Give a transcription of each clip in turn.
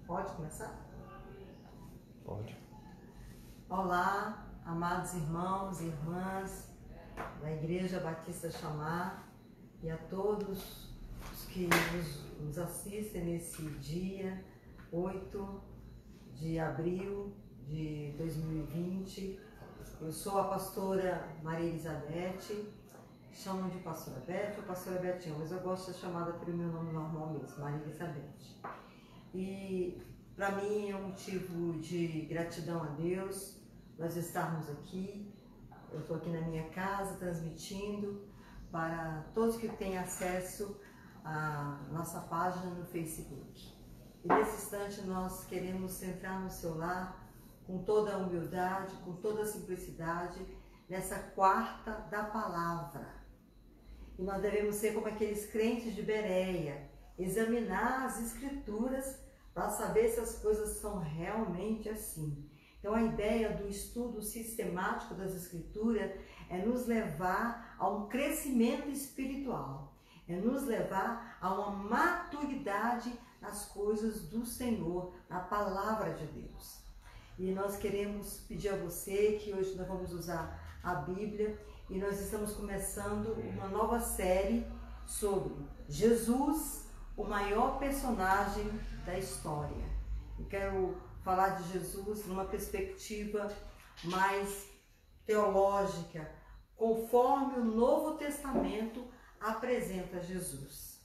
Pode começar? Pode. Olá, amados irmãos e irmãs da Igreja Batista Chamar e a todos os que nos assistem nesse dia 8 de abril de 2020. Eu sou a pastora Maria Elizabeth, chamam de pastora Beth ou pastora Betinha, mas eu gosto de ser chamada pelo meu nome normal mesmo, Maria Elizabeth. E para mim é um motivo de gratidão a Deus nós estarmos aqui. Eu estou aqui na minha casa transmitindo para todos que têm acesso à nossa página no Facebook. E nesse instante nós queremos entrar no seu lar com toda a humildade, com toda a simplicidade, nessa quarta da palavra. E nós devemos ser como aqueles crentes de Bereia, examinar as escrituras para saber se as coisas são realmente assim. Então a ideia do estudo sistemático das escrituras é nos levar a um crescimento espiritual, é nos levar a uma maturidade nas coisas do Senhor, na palavra de Deus. E nós queremos pedir a você que hoje nós vamos usar a Bíblia e nós estamos começando uma nova série sobre Jesus, o maior personagem da história. Eu quero falar de Jesus numa perspectiva mais teológica, conforme o Novo Testamento apresenta Jesus.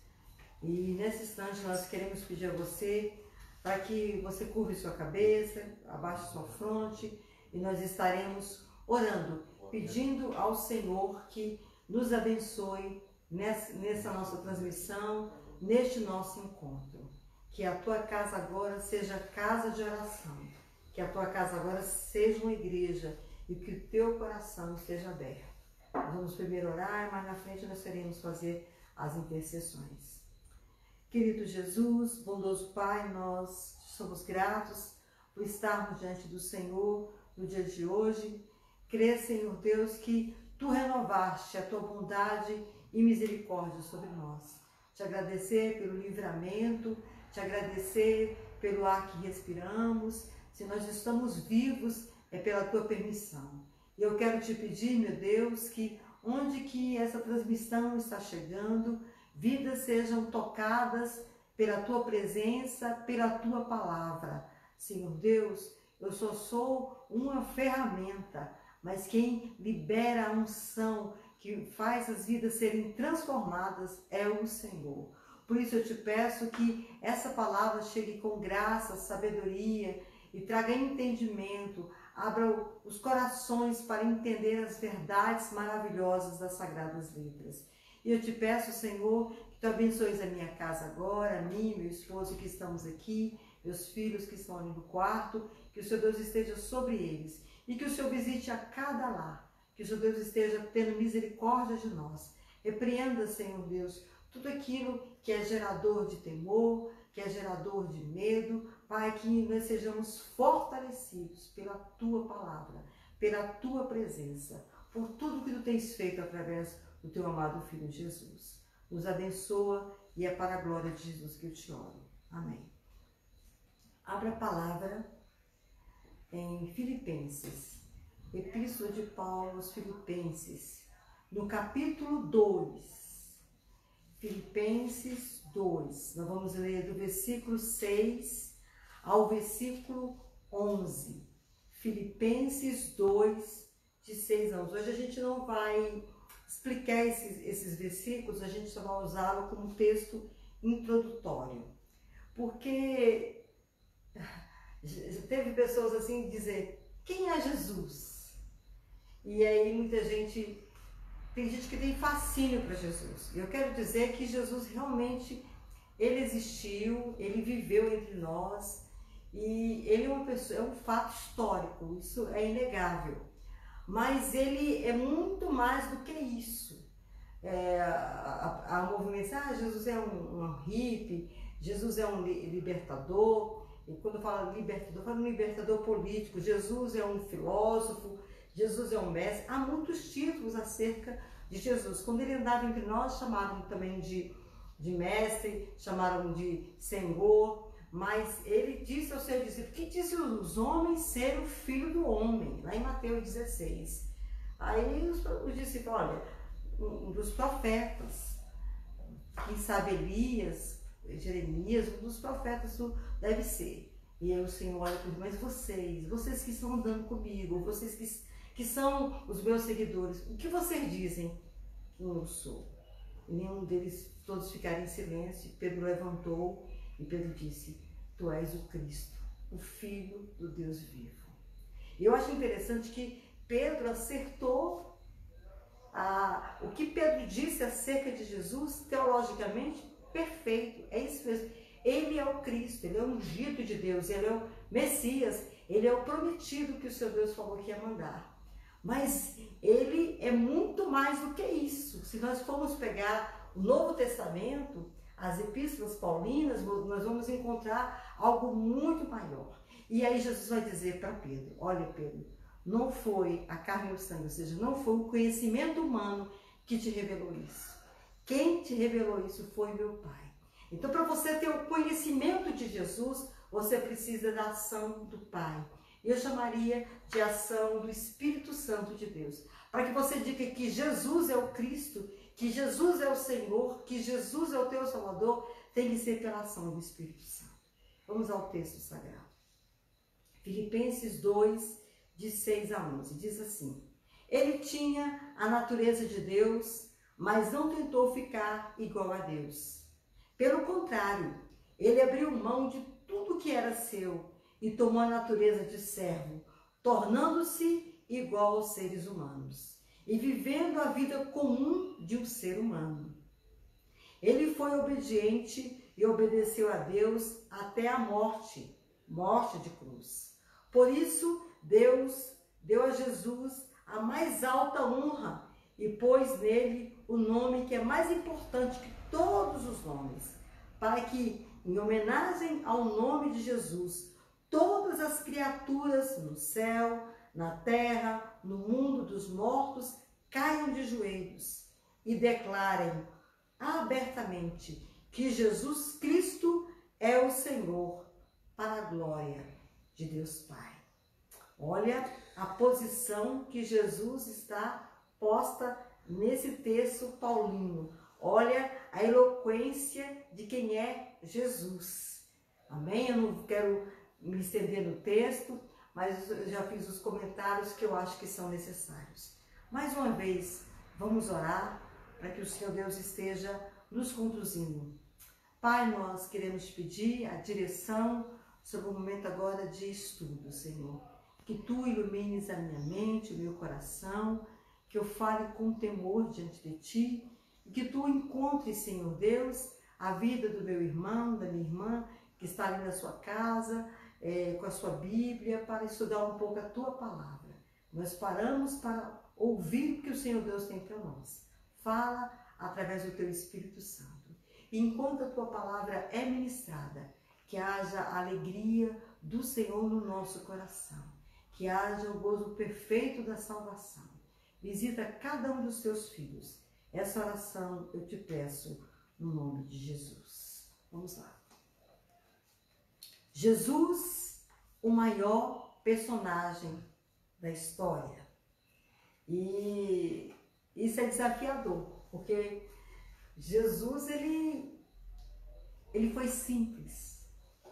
E nesse instante nós queremos pedir a você para que você curve sua cabeça, abaixe sua fronte e nós estaremos orando, pedindo ao Senhor que nos abençoe nessa nossa transmissão, neste nosso encontro. Que a tua casa agora seja casa de oração, que a tua casa agora seja uma igreja e que o teu coração esteja aberto. Nós vamos primeiro orar, mas na frente nós queremos fazer as intercessões. Querido Jesus, bondoso Pai, nós somos gratos por estarmos diante do Senhor no dia de hoje. Crê, Senhor Deus, que Tu renovaste a Tua bondade e misericórdia sobre nós. Te agradecer pelo livramento, te agradecer pelo ar que respiramos. Se nós estamos vivos, é pela Tua permissão. E eu quero te pedir, meu Deus, que onde que essa transmissão está chegando, vidas sejam tocadas pela Tua presença, pela Tua palavra. Senhor Deus, eu só sou uma ferramenta, mas quem libera a unção, que faz as vidas serem transformadas, é o Senhor. Por isso eu te peço que essa palavra chegue com graça, sabedoria e traga entendimento, abra os corações para entender as verdades maravilhosas das Sagradas Letras. E eu te peço, Senhor, que Tu abençoes a minha casa agora, a mim, meu esposo que estamos aqui, meus filhos que estão ali no quarto, que o Senhor Deus esteja sobre eles e que o Senhor visite a cada lar, que o Senhor Deus esteja tendo misericórdia de nós. Repreenda, Senhor Deus, tudo aquilo que é gerador de temor, que é gerador de medo, Pai, que nós sejamos fortalecidos pela Tua palavra, pela Tua presença, por tudo que Tu tens feito através do Teu amado Filho Jesus. Nos abençoa e é para a glória de Jesus que eu te oro. Amém. Abra a palavra em Filipenses, Epístola de Paulo aos Filipenses, no capítulo 2. Filipenses 2, nós vamos ler do versículo 6 ao versículo 11. Filipenses 2, de 6 a 11. Hoje a gente não vai explicar esses versículos, a gente só vai usá-lo como texto introdutório. Porque teve pessoas assim dizer, quem é Jesus? E aí muita gente... Tem gente que tem fascínio para Jesus. E eu quero dizer que Jesus realmente, ele existiu, ele viveu entre nós e ele é uma pessoa, é um fato histórico, isso é inegável. Mas ele é muito mais do que isso. A movimento, Jesus é um hippie, Jesus é um libertador. E quando eu falo libertador, eu falo um libertador político. Jesus é um filósofo, Jesus é um mestre. Há muitos títulos acerca de Jesus. Quando ele andava entre nós, chamaram também de mestre, chamaram de Senhor. Mas ele disse aos seus discípulos: que disse os homens ser o filho do homem? Lá em Mateus 16. Aí os discípulos, olha, um dos profetas, quem sabe Elias, Jeremias, um dos profetas deve ser. E aí o Senhor olha para ele: mas vocês que estão andando comigo, vocês que são os meus seguidores, o que vocês dizem que eu sou? E nenhum deles, todos ficaram em silêncio. Pedro levantou e Pedro disse: tu és o Cristo, o Filho do Deus vivo. E eu acho interessante que Pedro acertou o que Pedro disse acerca de Jesus, teologicamente, perfeito. É isso mesmo. Ele é o Cristo, ele é o ungido de Deus, ele é o Messias, ele é o prometido que o seu Deus falou que ia mandar. Mas ele é muito mais do que isso. Se nós formos pegar o Novo Testamento, as epístolas paulinas, nós vamos encontrar algo muito maior. E aí Jesus vai dizer para Pedro: olha, Pedro, não foi a carne e o sangue, ou seja, não foi o conhecimento humano que te revelou isso. Quem te revelou isso foi meu Pai. Então, para você ter o conhecimento de Jesus, você precisa da ação do Pai. Eu chamaria de ação do Espírito Santo de Deus. Para que você diga que Jesus é o Cristo, que Jesus é o Senhor, que Jesus é o teu Salvador, tem que ser pela ação do Espírito Santo. Vamos ao texto sagrado. Filipenses 2, de 6 a 11, diz assim: ele tinha a natureza de Deus, mas não tentou ficar igual a Deus. Pelo contrário, ele abriu mão de tudo que era seu e tomou a natureza de servo, tornando-se igual aos seres humanos e vivendo a vida comum de um ser humano. Ele foi obediente e obedeceu a Deus até a morte de cruz. Por isso, Deus deu a Jesus a mais alta honra e pôs nele o nome que é mais importante que todos os nomes, para que, em homenagem ao nome de Jesus, todas as criaturas no céu, na terra, no mundo dos mortos, caiam de joelhos e declarem abertamente que Jesus Cristo é o Senhor, para a glória de Deus Pai. Olha a posição que Jesus está posta nesse texto paulino. Olha a eloquência de quem é Jesus. Amém? Eu não quero me estender no texto, mas eu já fiz os comentários que eu acho que são necessários. Mais uma vez, vamos orar para que o Senhor Deus esteja nos conduzindo. Pai, nós queremos te pedir a direção sobre o momento agora de estudo, Senhor. Que tu ilumines a minha mente, o meu coração, que eu fale com temor diante de ti, e que tu encontres, Senhor Deus, a vida do meu irmão, da minha irmã, que está ali na sua casa, com a sua Bíblia, para estudar um pouco a tua palavra. Nós paramos para ouvir o que o Senhor Deus tem para nós. Fala através do teu Espírito Santo. E enquanto a tua palavra é ministrada, que haja a alegria do Senhor no nosso coração, que haja o gozo perfeito da salvação. Visita cada um dos teus filhos. Essa oração eu te peço no nome de Jesus. Vamos lá. Jesus, o maior personagem da história. E isso é desafiador, porque Jesus, ele foi simples.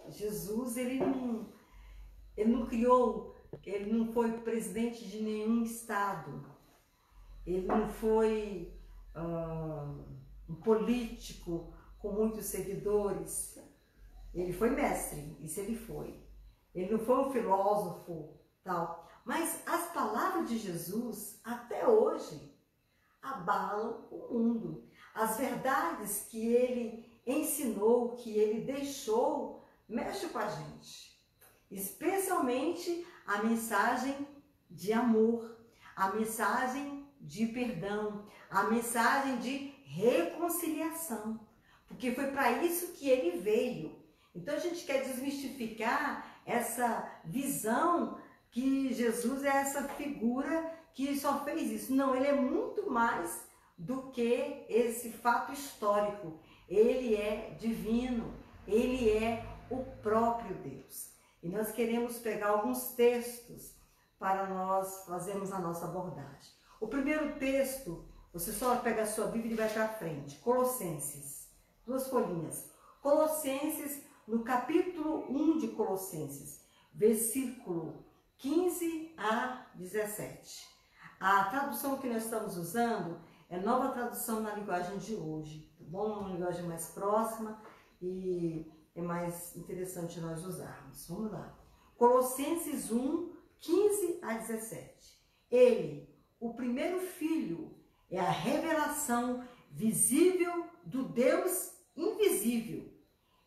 Jesus, ele não criou, ele não foi presidente de nenhum estado. Ele não foi um político com muitos seguidores. Ele foi mestre, isso ele foi. Ele não foi um filósofo, tal. Mas as palavras de Jesus, até hoje, abalam o mundo. As verdades que ele ensinou, que ele deixou, mexem com a gente. Especialmente a mensagem de amor, a mensagem de perdão, a mensagem de reconciliação. Porque foi para isso que ele veio. Então a gente quer desmistificar essa visão que Jesus é essa figura que só fez isso. Não, ele é muito mais do que esse fato histórico. Ele é divino, ele é o próprio Deus. E nós queremos pegar alguns textos para nós fazermos a nossa abordagem. O primeiro texto, você só pega a sua Bíblia e vai para frente. Colossenses, 2 folhinhas. Colossenses, no capítulo 1 de Colossenses, versículo 15 a 17. A tradução que nós estamos usando é Nova Tradução na linguagem de hoje, tá bom? Uma linguagem mais próxima e é mais interessante nós usarmos. Vamos lá. Colossenses 1, 15 a 17. Ele, o primeiro filho, é a revelação visível do Deus invisível.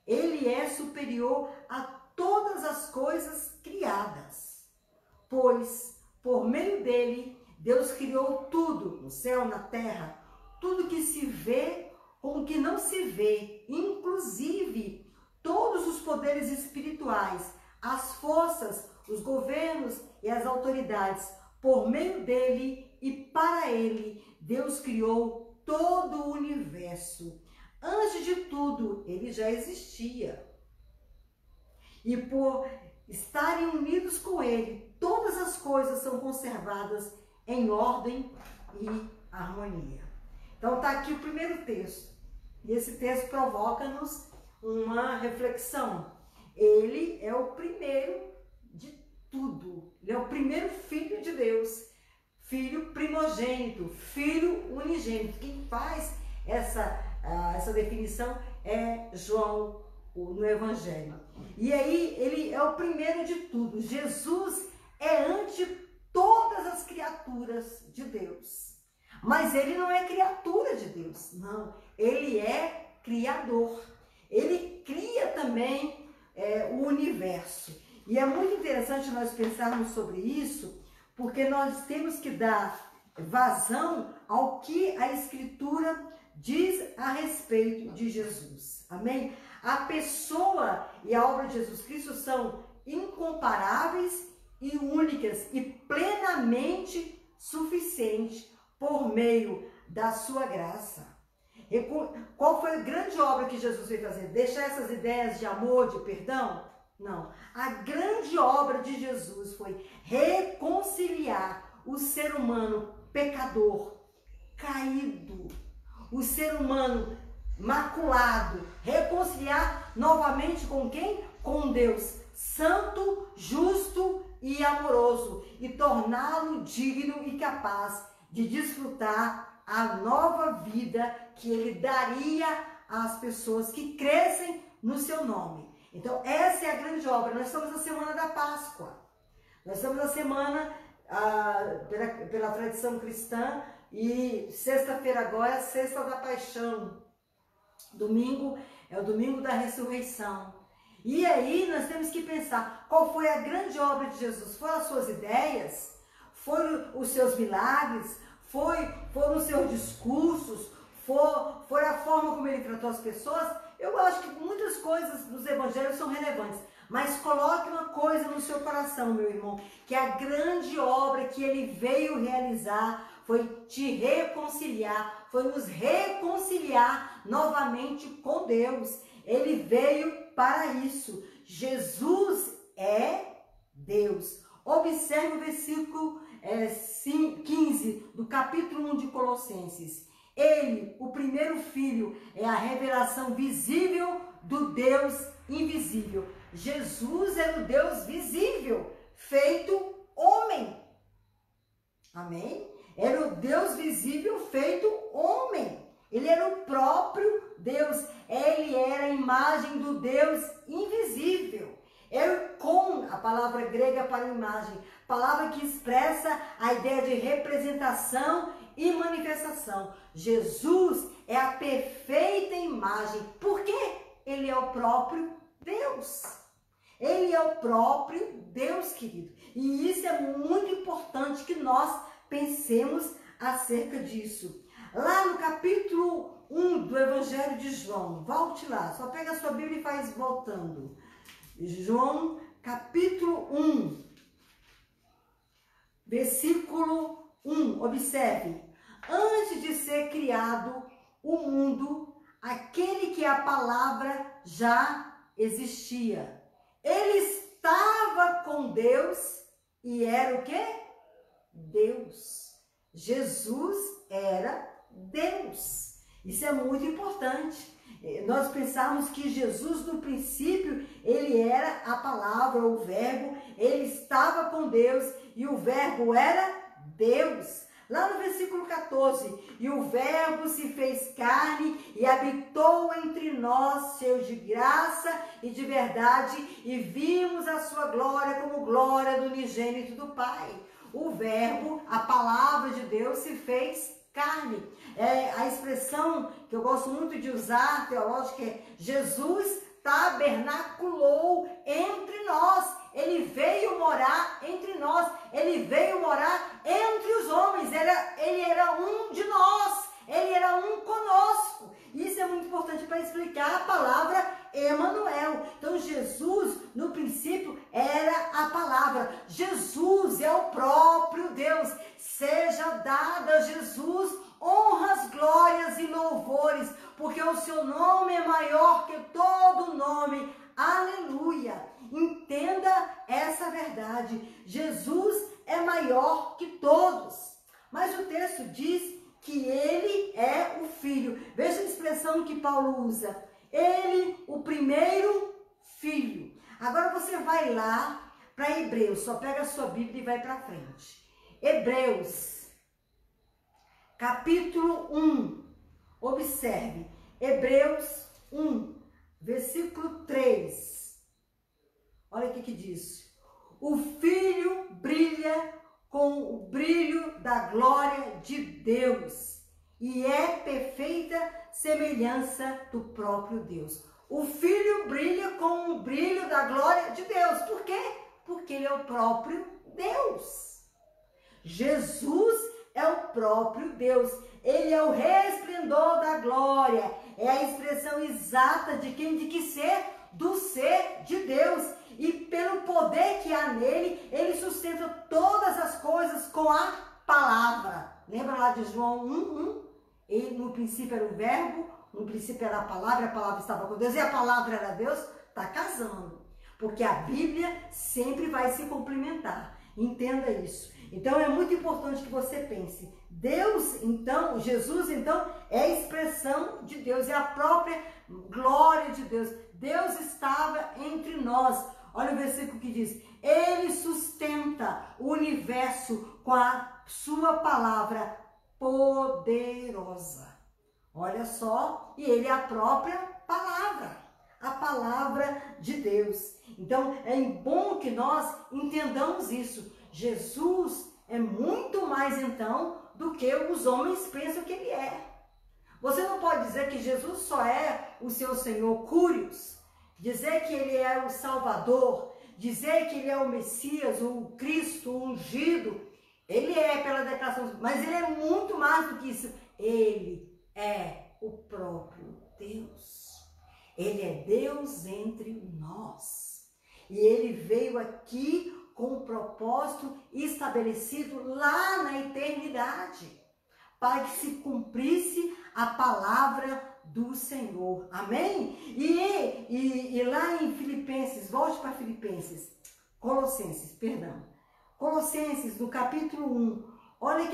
Ele é superior a todas as coisas criadas, pois por meio dele Deus criou tudo, no céu, na terra, tudo que se vê com o que não se vê, inclusive todos os poderes espirituais, as forças, os governos e as autoridades. Por meio dele e para ele, Deus criou todo o universo. Antes de tudo, ele já existia. E por estarem unidos com ele, todas as coisas são conservadas em ordem e harmonia. Então está aqui o primeiro texto. E esse texto provoca-nos uma reflexão. Ele é o primeiro de tudo. Ele é o primeiro filho de Deus. Filho primogênito, filho unigênito. Quem faz essa definição é João no Evangelho. E aí ele é o primeiro de tudo. Jesus é antes de todas as criaturas de Deus. Mas ele não é criatura de Deus, não. Ele é criador. Ele cria também o universo. E é muito interessante nós pensarmos sobre isso, porque nós temos que dar vazão ao que a Escritura diz a respeito de Jesus. Amém? A pessoa e a obra de Jesus Cristo são incomparáveis e únicas e plenamente suficientes por meio da sua graça. E qual foi a grande obra que Jesus veio fazer? Deixar essas ideias de amor, de perdão? Não. A grande obra de Jesus foi reconciliar o ser humano pecador, caído, o ser humano maculado, reconciliar novamente com quem? Com Deus, santo, justo e amoroso, e torná-lo digno e capaz de desfrutar a nova vida que ele daria às pessoas que crescem no seu nome. Então, essa é a grande obra. Nós estamos na semana da Páscoa. Nós estamos na semana, pela tradição cristã, e sexta-feira agora é a sexta da paixão. Domingo é o domingo da ressurreição. E aí nós temos que pensar, qual foi a grande obra de Jesus? Foram as suas ideias? Foram os seus milagres? Foram os seus discursos? Foi a forma como ele tratou as pessoas? Eu acho que muitas coisas dos evangelhos são relevantes, mas coloque uma coisa no seu coração, meu irmão, que a grande obra que ele veio realizar foi te reconciliar, foi nos reconciliar novamente com Deus. Ele veio para isso. Jesus é Deus. Observe o versículo 15 do capítulo 1 de Colossenses. Ele, o primeiro filho, é a revelação visível do Deus invisível. Jesus era o Deus visível, feito homem. Amém? Era o Deus visível feito homem. Ele era o próprio Deus. Ele era a imagem do Deus invisível. Ercon, a palavra grega para imagem, palavra que expressa a ideia de representação e manifestação. Jesus é a perfeita imagem. Por quê? Ele é o próprio Deus. Ele é o próprio Deus, querido. E isso é muito importante que nós pensemos acerca disso. Lá no capítulo 1 do Evangelho de João, volte lá, só pega a sua Bíblia e faz voltando. João, capítulo 1, versículo 1, observe. Antes de ser criado o mundo, aquele que é a palavra já existia. Ele estava com Deus e era o quê? Deus. Jesus era Deus. Isso é muito importante. Nós pensamos que Jesus, no princípio, ele era a palavra, o verbo, ele estava com Deus e o verbo era Deus. Lá no versículo 14, e o verbo se fez carne e habitou entre nós, cheio de graça e de verdade, e vimos a sua glória como glória do unigênito do Pai. O verbo, a palavra de Deus, se fez carne. A expressão que eu gosto muito de usar, teológica, é Jesus tabernaculou entre nós. Ele veio morar entre nós. Ele veio morar entre os homens. Ele era um de nós. Ele era um conosco. Isso é muito importante para explicar a palavra Emanuel. Então, Jesus, no princípio, era a palavra. Jesus é o próprio Deus. Seja dada a Jesus honras, glórias e louvores, porque o seu nome é maior que todo nome. Aleluia! Entenda essa verdade. Jesus é maior que todos. Mas o texto diz que ele é o Filho. Veja a expressão que Paulo usa. Ele, o primeiro filho. Agora você vai lá para Hebreus. Só pega a sua Bíblia e vai para frente. Hebreus, capítulo 1. Observe. Hebreus 1, versículo 3. Olha o que diz. O Filho brilha com o brilho da glória de Deus e é perfeita semelhança do próprio Deus. O Filho brilha com o brilho da glória de Deus. Por quê? Porque ele é o próprio Deus. Jesus é o próprio Deus. Ele é o resplendor da glória. É a expressão exata de quem? De que ser? Do ser de Deus. E pelo poder que há nele, ele sustenta todas as coisas com a palavra. Lembra lá de João 1:1? Ele no princípio era o verbo, no princípio era a palavra estava com Deus e a palavra era Deus. Está casando. Porque a Bíblia sempre vai se complementar. Entenda isso. Então é muito importante que você pense. Deus, então, Jesus, então, é a expressão de Deus, é a própria glória de Deus. Deus estava entre nós. Olha o versículo que diz: ele sustenta o universo com a sua palavra poderosa. Olha só, e ele é a própria palavra, a palavra de Deus. Então, é bom que nós entendamos isso. Jesus é muito mais, então, do que os homens pensam que ele é. Você não pode dizer que Jesus só é o seu Senhor Curios, dizer que ele é o Salvador, dizer que ele é o Messias, o Cristo, o ungido. Ele é pela declaração, mas ele é muito mais do que isso. Ele é o próprio Deus. Ele é Deus entre nós. E ele veio aqui com um propósito estabelecido lá na eternidade, para que se cumprisse a palavra do Senhor. Amém? E lá em Filipenses, volte para Colossenses, no capítulo 1, olha o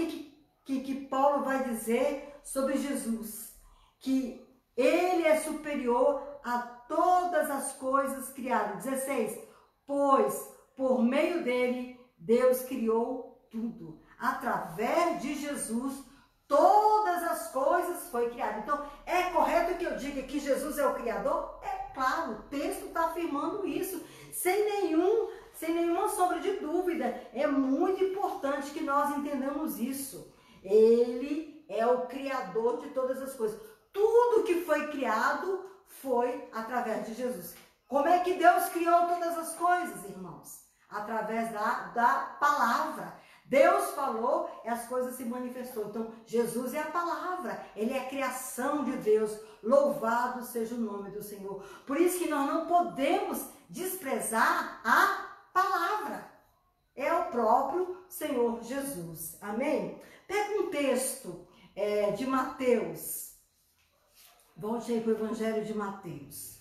que Paulo vai dizer sobre Jesus, que ele é superior a todas as coisas criadas. 16, pois por meio dele, Deus criou tudo. Através de Jesus, todas as coisas foram criadas. Então, é correto que eu diga que Jesus é o Criador? É claro, o texto está afirmando isso, sem nenhuma sombra de dúvida. É muito importante que nós entendamos isso. Ele é o Criador de todas as coisas. Tudo que foi criado foi através de Jesus. Como é que Deus criou todas as coisas, irmãos? Através da palavra. Deus falou e as coisas se manifestou. Então, Jesus é a palavra. Ele é a criação de Deus. Louvado seja o nome do Senhor. Por isso que nós não podemos desprezar a palavra. É o próprio Senhor Jesus. Amém? Pega um texto de Mateus. Volte aí para o Evangelho de Mateus.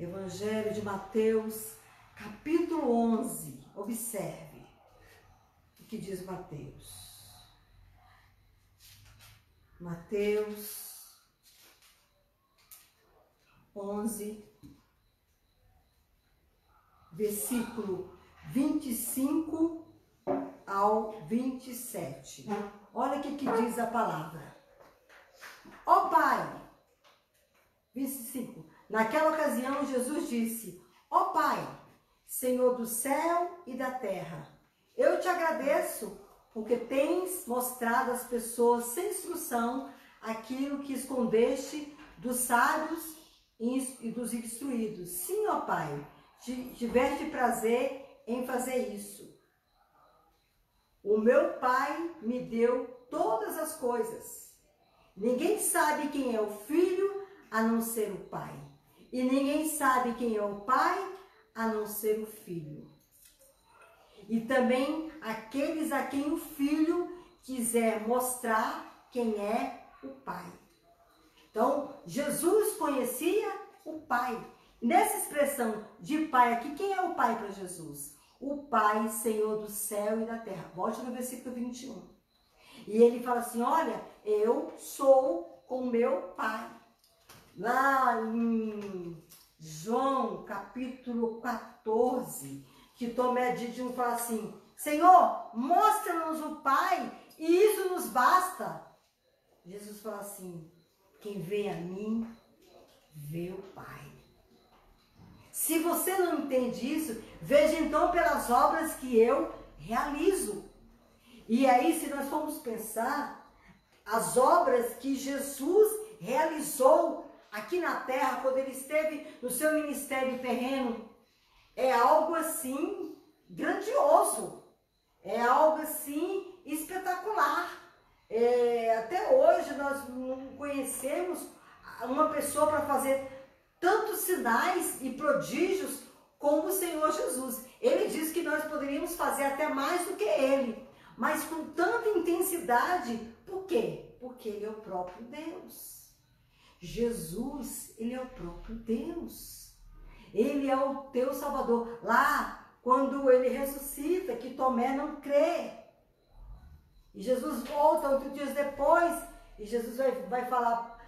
Evangelho de Mateus, capítulo 11. Observe o que diz Mateus. Mateus 11, versículo 25 ao 27. Olha o que diz a palavra. Ó Pai, 25. Naquela ocasião, Jesus disse: ó Pai, Senhor do céu e da terra, eu te agradeço porque tens mostrado às pessoas sem instrução aquilo que escondeste dos sábios e dos instruídos. Sim, ó Pai, tiveste prazer em fazer isso. O meu Pai me deu todas as coisas. Ninguém sabe quem é o Filho a não ser o Pai. E ninguém sabe quem é o Pai a não ser o Filho. E também aqueles a quem o Filho quiser mostrar quem é o Pai. Então, Jesus conhecia o Pai. Nessa expressão de Pai aqui, quem é o Pai para Jesus? O Pai, Senhor do céu e da terra. Volte no versículo 21. E ele fala assim, olha, eu sou com meu Pai. Lá em João, capítulo 14, que Tomé Dídimo fala assim, Senhor, mostra-nos o Pai e isso nos basta. Jesus fala assim, quem vem a mim, vê o Pai. Se você não entende isso, veja então pelas obras que eu realizo. E aí, se nós formos pensar, as obras que Jesus realizou aqui na terra, quando ele esteve no seu ministério terreno, é algo assim grandioso, é algo assim espetacular. Até hoje nós não conhecemos uma pessoa para fazer tantos sinais e prodígios como o Senhor Jesus. Ele diz que nós poderíamos fazer até mais do que ele, mas com tanta intensidade. Por quê? Porque ele é o próprio Deus. Jesus, ele é o próprio Deus. Ele é o teu Salvador. Lá, quando ele ressuscita, que Tomé não crê. E Jesus volta 8 dias depois, e Jesus vai falar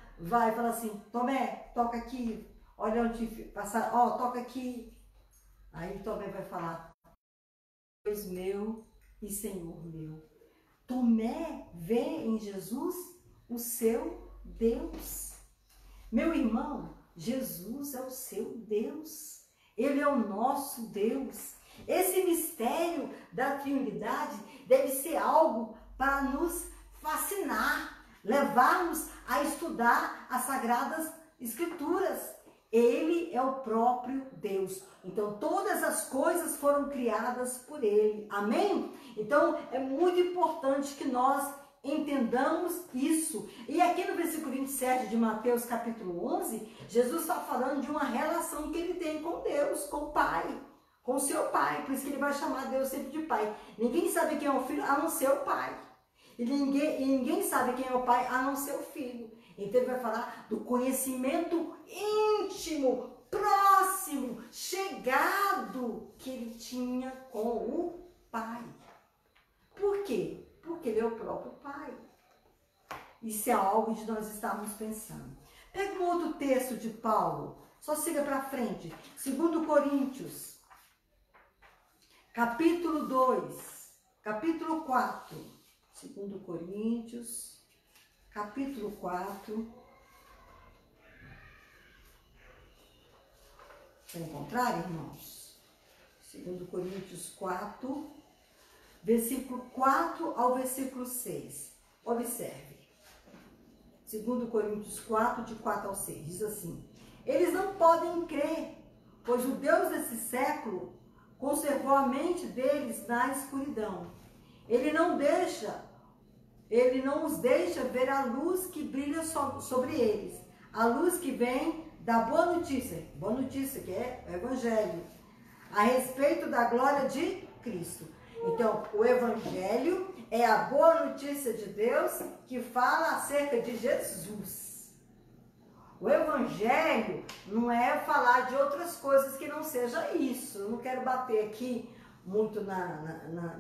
assim, Tomé, toca aqui. Olha onde passar, ó, toca aqui. Aí Tomé vai falar, Deus meu e Senhor meu. Tomé vê em Jesus o seu Deus. Meu irmão, Jesus é o seu Deus. Ele é o nosso Deus. Esse mistério da Trindade deve ser algo para nos fascinar, levar-nos a estudar as Sagradas Escrituras. Ele é o próprio Deus. Então, todas as coisas foram criadas por Ele. Amém? Então, é muito importante que nós entendamos isso. E aqui no versículo 27 de Mateus capítulo 11, Jesus está falando de uma relação que ele tem com Deus, com o Pai, com o seu Pai. Por isso que ele vai chamar Deus sempre de Pai. Ninguém sabe quem é o Filho a não ser o Pai. E ninguém sabe quem é o Pai a não ser o Filho. Então ele vai falar do conhecimento íntimo, próximo, chegado que ele tinha com o Pai. Por quê? Porque ele é o próprio Pai. Isso é algo de nós estarmos pensando. Pega um outro texto de Paulo, só siga para frente. 2 Coríntios, capítulo 2, capítulo 4. 2 Coríntios, capítulo 4. Para encontrar, irmãos? 2 Coríntios 4, versículo 4 ao versículo 6. Observe. 2 Coríntios 4, de 4 ao 6. Diz assim: eles não podem crer, pois o Deus desse século conservou a mente deles na escuridão. Ele não os deixa ver a luz que brilha sobre eles. A luz que vem da boa notícia que é o Evangelho, a respeito da glória de Cristo. Então, o Evangelho é a boa notícia de Deus que fala acerca de Jesus. O evangelho não é falar de outras coisas que não seja isso. Eu não quero bater aqui muito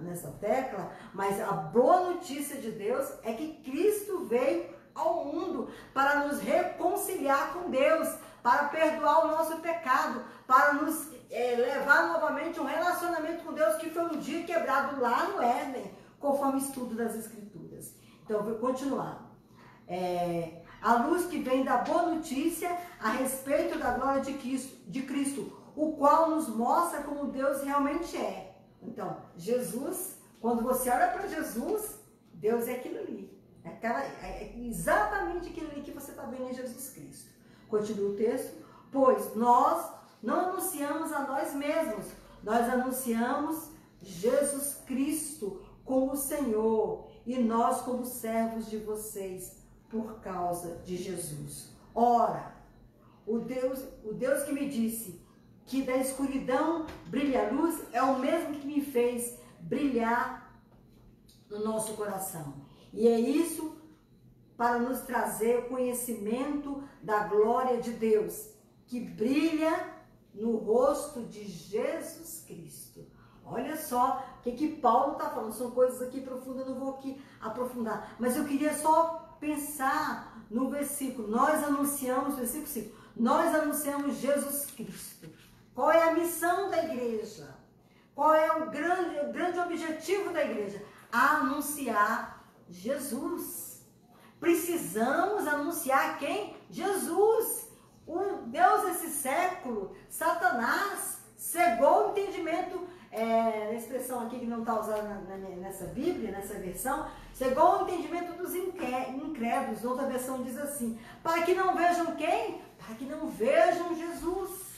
nessa tecla, mas a boa notícia de Deus é que Cristo veio ao mundo para nos reconciliar com Deus, para perdoar o nosso pecado, para nos levar novamente um relacionamento com Deus que foi um dia quebrado lá no Éden, conforme o estudo das Escrituras. Então, eu vou continuar. A luz que vem da boa notícia a respeito da glória de Cristo, o qual nos mostra como Deus realmente é. Então, Jesus, quando você olha para Jesus, Deus é aquilo ali. É exatamente aquilo ali que você está vendo em Jesus Cristo. Continua o texto. Pois nós não anunciamos a nós mesmos, nós anunciamos Jesus Cristo como Senhor e nós como servos de vocês por causa de Jesus. Ora, o Deus que me disse que da escuridão brilha a luz é o mesmo que me fez brilhar no nosso coração. E é isso para nos trazer o conhecimento da glória de Deus, que brilha no rosto de Jesus Cristo. Olha só o que Paulo está falando. São coisas aqui profundas, eu não vou aqui aprofundar. Mas eu queria só pensar no versículo. Versículo 5. Nós anunciamos Jesus Cristo. Qual é a missão da igreja? Qual é o grande objetivo da igreja? Anunciar Jesus. Precisamos anunciar quem? Jesus. O Deus desse século, Satanás, cegou o entendimento, a expressão aqui que não está usada nessa Bíblia, nessa versão, cegou o entendimento dos incrédulos. Outra versão diz assim, para que não vejam quem? Para que não vejam Jesus.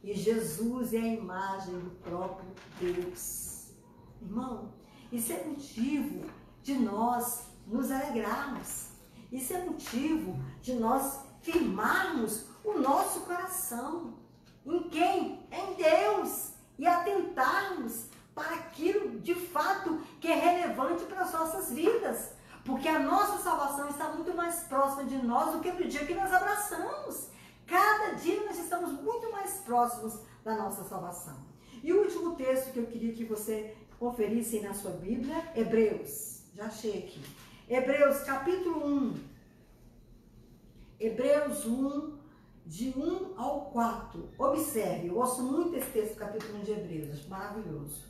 E Jesus é a imagem do próprio Deus. Irmão, isso é motivo de nós nos alegrarmos. Isso é motivo de nós firmarmos o nosso coração. Em quem? Em Deus. E atentarmos para aquilo de fato que é relevante para as nossas vidas. Porque a nossa salvação está muito mais próxima de nós do que no dia que nós abraçamos. Cada dia nós estamos muito mais próximos da nossa salvação. E o último texto que eu queria que você conferisse na sua Bíblia, Hebreus. Já achei aqui. Hebreus capítulo 1. Hebreus 1, de 1 ao 4. Observe, eu gosto muito desse texto, capítulo 1 de Hebreus, acho maravilhoso.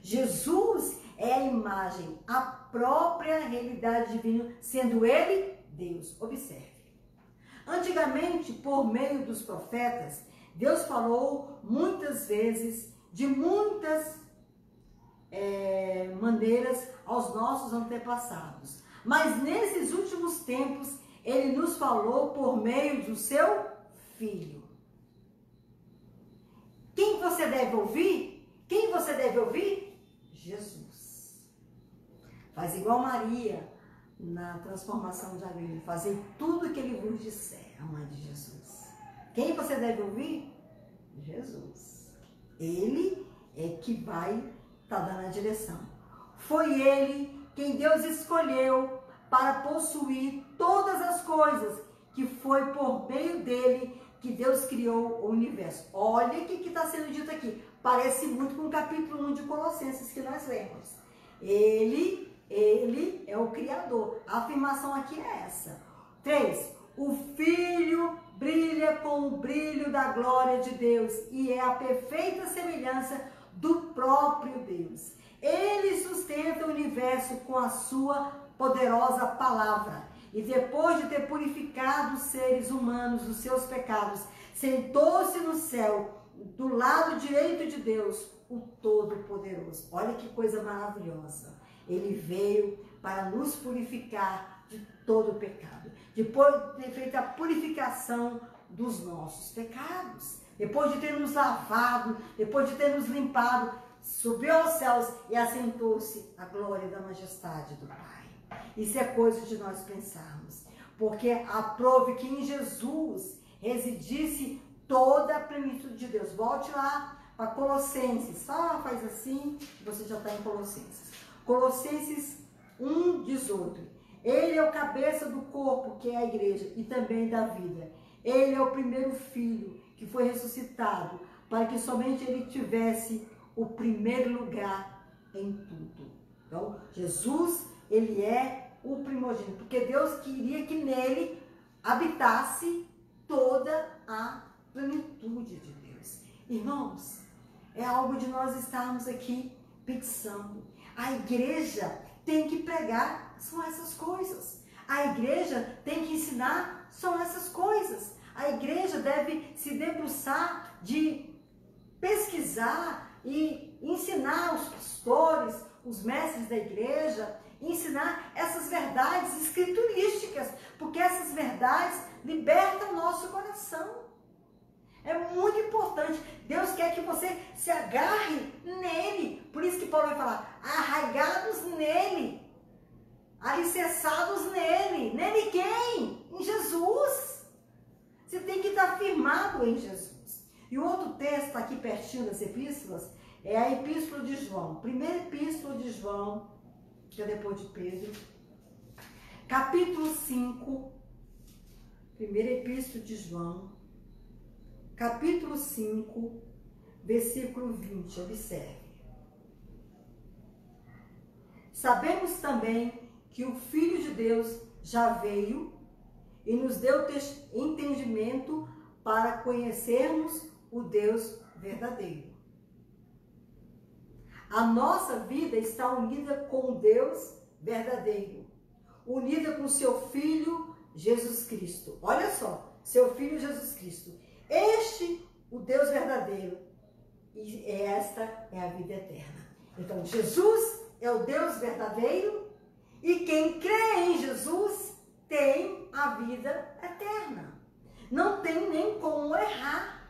Jesus é a imagem, a própria realidade divina, sendo ele Deus. Observe. Antigamente, por meio dos profetas, Deus falou muitas vezes, de muitas maneiras aos nossos antepassados. Mas nesses últimos tempos, ele nos falou por meio do seu Filho. Quem você deve ouvir? Quem você deve ouvir? Jesus. Faz igual Maria na transformação de Aline, fazer tudo o que ele vos disser, a mãe de Jesus. Quem você deve ouvir? Jesus. Ele é que vai estar dando a direção. Foi ele quem Deus escolheu para possuir todas as coisas, que foi por meio dele que Deus criou o universo. Olha o que está sendo dito aqui. Parece muito com o capítulo 1 de Colossenses que nós lemos. Ele é o Criador. A afirmação aqui é essa. 3. O Filho brilha com o brilho da glória de Deus e é a perfeita semelhança do próprio Deus. Ele sustenta o universo com a sua poderosa palavra. E depois de ter purificado os seres humanos dos seus pecados, sentou-se no céu, do lado direito de Deus, o Todo-Poderoso. Olha que coisa maravilhosa. Ele veio para nos purificar de todo o pecado. Depois de ter feito a purificação dos nossos pecados, depois de ter nos lavado, depois de ter nos limpado, subiu aos céus e assentou-se à glória da majestade do Pai. Isso é coisa de nós pensarmos, porque aprove que em Jesus residisse toda a plenitude de Deus. Volte lá para Colossenses, só faz assim, você já está em Colossenses. Colossenses 1:18. Ele é o cabeça do corpo, que é a igreja, e também da vida. Ele é o primeiro filho que foi ressuscitado, para que somente ele tivesse o primeiro lugar em tudo. Então, Jesus, ele é o primogênito, porque Deus queria que nele habitasse toda a plenitude de Deus. Irmãos, é algo de nós estarmos aqui pensando. A igreja tem que pregar, são essas coisas. A igreja tem que ensinar, são essas coisas. A igreja deve se debruçar de pesquisar e ensinar os pastores, os mestres da igreja, ensinar essas verdades escriturísticas, porque essas verdades libertam o nosso coração. É muito importante. Deus quer que você se agarre nele. Por isso que Paulo vai falar, arraigados nele, alicerçados nele. Nele quem? Em Jesus. Você tem que estar firmado em Jesus. E o outro texto aqui pertinho das epístolas é a Epístola de João. Primeira Epístola de João, que é depois de Pedro. Capítulo 5. Primeira Epístola de João. Capítulo 5, versículo 20. Observe. Sabemos também que o Filho de Deus já veio e nos deu entendimento para conhecermos o Deus verdadeiro. A nossa vida está unida com o Deus verdadeiro, unida com seu Filho Jesus Cristo. Olha só, seu Filho Jesus Cristo. Este, o Deus verdadeiro, e esta é a vida eterna. Então, Jesus é o Deus verdadeiro e quem crê em Jesus tem a vida eterna. Não tem nem como errar.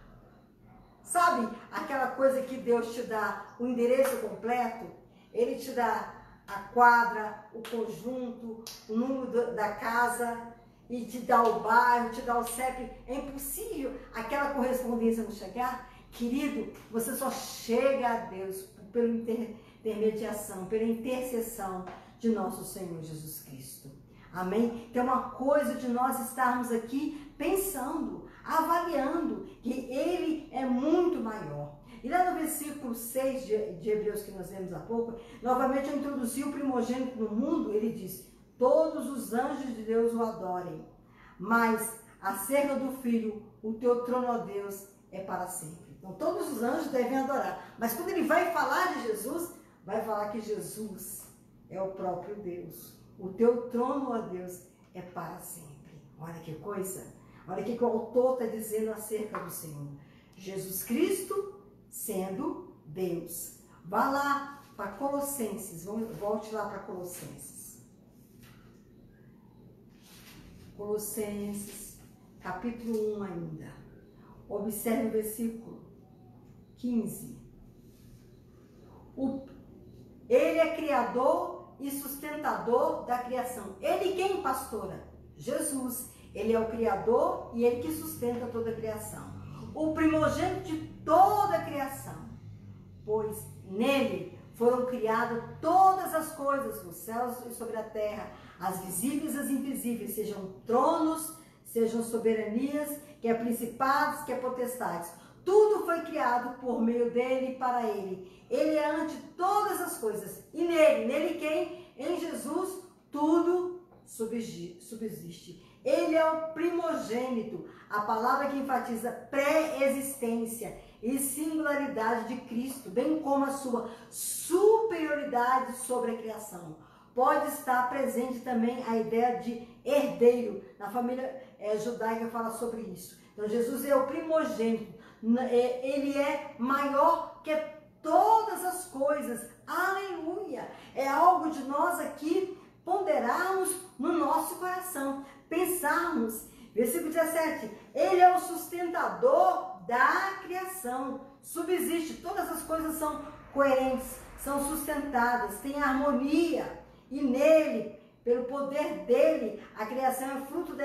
Sabe aquela coisa que Deus te dá o endereço completo? Ele te dá a quadra, o conjunto, o número da casa e te dá o bairro, te dá o CEP. É impossível aquela correspondência não chegar. Querido, você só chega a Deus pela intermediação, pela intercessão de nosso Senhor Jesus Cristo. Amém? Então, uma coisa de nós estarmos aqui pensando, avaliando que Ele é muito maior. E lá no versículo 6 de Hebreus, que nós lemos há pouco, novamente eu introduzi o primogênito no mundo, ele diz, todos os anjos de Deus o adorem, mas acerca do Filho, o teu trono, ó Deus, é para sempre. Então, todos os anjos devem adorar. Mas quando ele vai falar de Jesus, vai falar que Jesus é o próprio Deus. O teu trono, ó Deus, é para sempre. Olha que coisa. Olha o que o autor está dizendo acerca do Senhor. Jesus Cristo sendo Deus. Vá lá para Colossenses. Volte lá para Colossenses. Colossenses, capítulo 1 ainda. Observe o versículo 15. Ele é criador e sustentador da criação. Ele quem, pastora? Jesus. Ele é o criador e ele que sustenta toda a criação. O primogênito de toda a criação. Pois nele foram criadas todas as coisas nos céus e sobre a terra, as visíveis e as invisíveis, sejam tronos, sejam soberanias, quer principados, quer potestades. Tudo foi criado por meio dele e para ele. Ele é ante todas as coisas. E nele quem? Em Jesus, tudo subsiste. Ele é o primogênito, a palavra que enfatiza pré-existência e singularidade de Cristo, bem como a sua superioridade sobre a criação. Pode estar presente também a ideia de herdeiro. Na família judaica fala sobre isso. Então, Jesus é o primogênito. Ele é maior que todas as coisas. Aleluia! É algo de nós aqui ponderarmos no nosso coração. Pensarmos. Versículo 17. Ele é o sustentador da criação. Subsiste. Todas as coisas são coerentes, são sustentadas, têm harmonia. E nele, pelo poder dele, a criação é fruto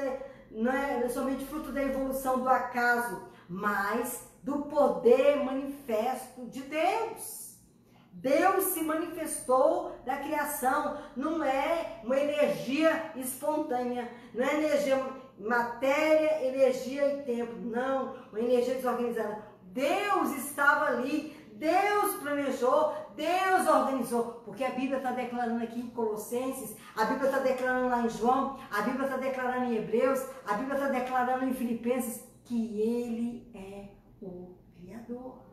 não é somente fruto da evolução do acaso, mas do poder manifesto de Deus. Deus se manifestou da criação. Não é uma energia espontânea, não é energia, matéria, energia e tempo. Não, uma energia desorganizada. Deus estava ali, Deus planejou, Deus organizou. Porque a Bíblia está declarando aqui em Colossenses, a Bíblia está declarando lá em João, a Bíblia está declarando em Hebreus, a Bíblia está declarando em Filipenses que Ele é o Criador.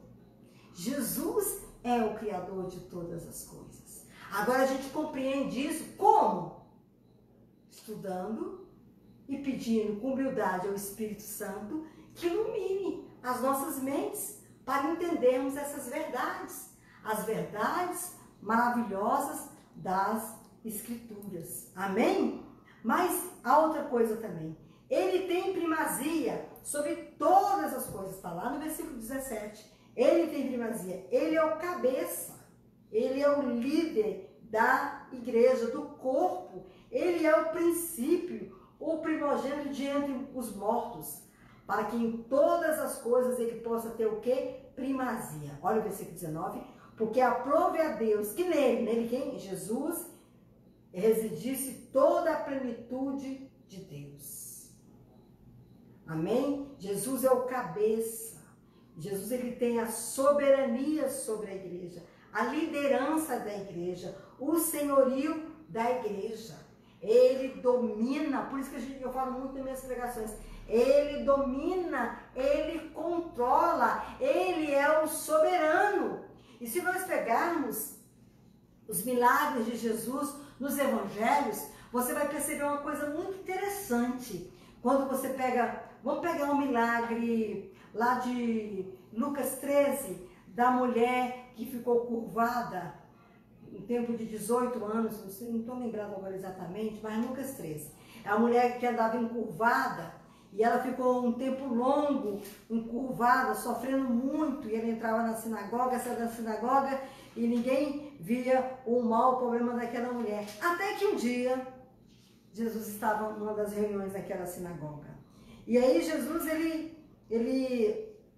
Jesus é o Criador de todas as coisas. Agora a gente compreende isso como? Estudando e pedindo com humildade ao Espírito Santo que ilumine as nossas mentes para entendermos essas verdades. As verdades maravilhosas das Escrituras. Amém? Mas há outra coisa também. Ele tem primazia sobre todas as coisas. Está lá no versículo 17. Ele tem primazia. Ele é o cabeça. Ele é o líder da igreja, do corpo. Ele é o princípio, o primogênito de entre os mortos. Para que em todas as coisas ele possa ter o quê? Primazia. Olha o versículo 19. Porque aprove a Deus que nele quem? Em Jesus, residisse toda a plenitude de Deus. Amém? Jesus é o cabeça. Jesus ele tem a soberania sobre a igreja, a liderança da igreja, o senhorio da igreja. Ele domina, por isso que eu falo muito nas minhas pregações, ele domina, ele controla, ele é o soberano. E se nós pegarmos os milagres de Jesus nos evangelhos, você vai perceber uma coisa muito interessante. Quando você pega, vamos pegar um milagre lá de Lucas 13, da mulher que ficou curvada, em tempo de 18 anos, não estou lembrando agora exatamente, mas Lucas 13. É a mulher que andava encurvada e ela ficou um tempo longo encurvada, sofrendo muito, e ela entrava na sinagoga, saía da sinagoga e ninguém via o mal, o problema daquela mulher. Até que um dia, Jesus estava numa das reuniões daquela sinagoga. E aí Jesus, ele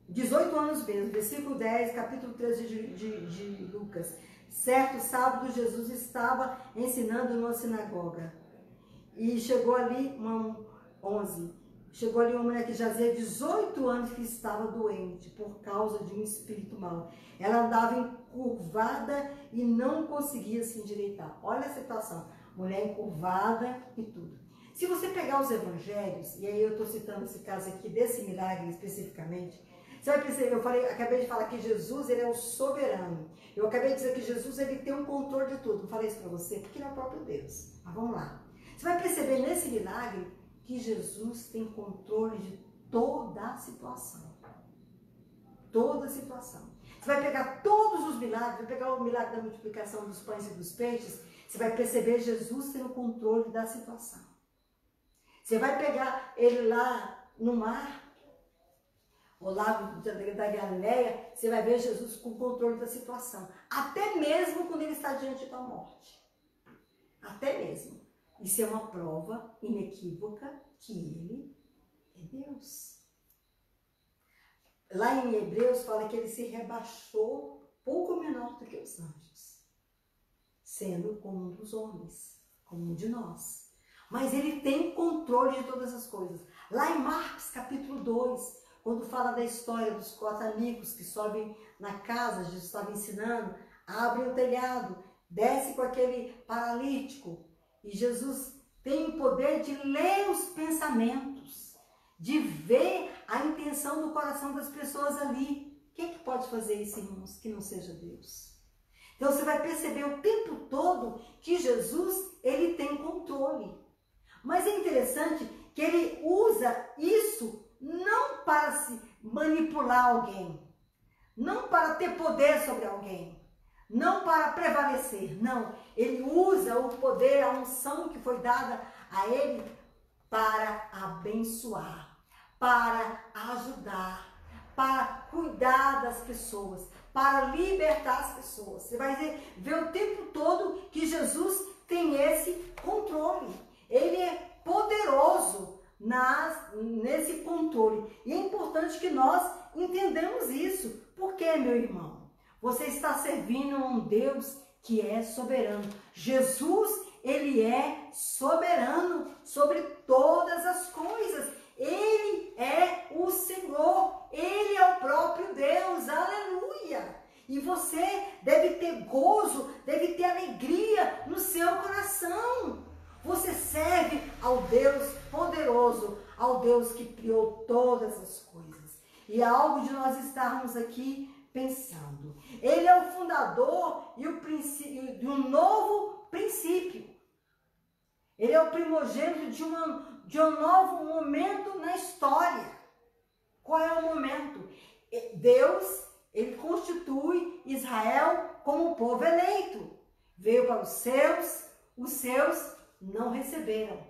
18 anos mesmo, versículo 10, capítulo 13 de Lucas. Certo sábado, Jesus estava ensinando numa sinagoga. E chegou ali, chegou ali uma mulher que jazia 18 anos que estava doente por causa de um espírito mau. Ela andava encurvada e não conseguia se endireitar. Olha a situação, mulher encurvada e tudo. Se você pegar os evangelhos, e aí eu estou citando esse caso aqui, desse milagre especificamente, você vai perceber, acabei de falar que Jesus, ele é o soberano. Eu acabei de dizer que Jesus, ele tem um controle de tudo. Não falei isso para você? Porque ele é o próprio Deus. Mas vamos lá. Você vai perceber nesse milagre que Jesus tem controle de toda a situação. Toda a situação. Você vai pegar todos os milagres, vai pegar o milagre da multiplicação dos pães e dos peixes, você vai perceber Jesus tendo controle da situação. Você vai pegar ele lá no mar, o lago da Galileia, você vai ver Jesus com controle da situação. Até mesmo quando ele está diante da morte. Até mesmo. Isso é uma prova inequívoca que ele é Deus. Lá em Hebreus fala que ele se rebaixou pouco menor do que os anjos, sendo como um dos homens, como um de nós. Mas ele tem controle de todas as coisas. Lá em Marcos capítulo 2, quando fala da história dos 4 amigos que sobem na casa, Jesus estava ensinando, abrem o telhado, desce com aquele paralítico, e Jesus tem o poder de ler os pensamentos, de ver a intenção do coração das pessoas ali. Quem que pode fazer isso, irmãos, que não seja Deus? Então você vai perceber o tempo todo que Jesus, ele tem controle. Mas é interessante que ele usa isso não para se manipular alguém, não para ter poder sobre alguém, não para prevalecer, não. Ele usa o poder, a unção que foi dada a ele para abençoar, para ajudar, para cuidar das pessoas, para libertar as pessoas. Você vai ver o tempo todo que Jesus tem esse controle. Ele é poderoso nesse controle. E é importante que nós entendamos isso. Por quê, meu irmão? Você está servindo a um Deus que é soberano. Jesus, ele é soberano sobre todas as coisas. Ele é o Senhor, ele é o próprio Deus, aleluia! E você deve ter gozo, deve ter alegria no seu coração. Você serve ao Deus poderoso, ao Deus que criou todas as coisas. E é algo de nós estarmos aqui pensando. Ele é o fundador e o princípio de um novo princípio. Ele é o primogênito de um novo momento na história. Qual é o momento? Deus, ele constitui Israel como povo eleito. Veio para os seus não receberam.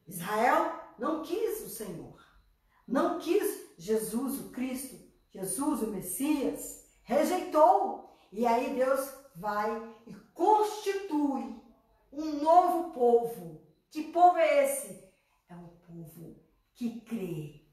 Israel não quis o Senhor. Não quis Jesus, o Cristo, Jesus, o Messias. Rejeitou. E aí Deus vai e constitui um novo povo. Que povo é esse? É o povo que crê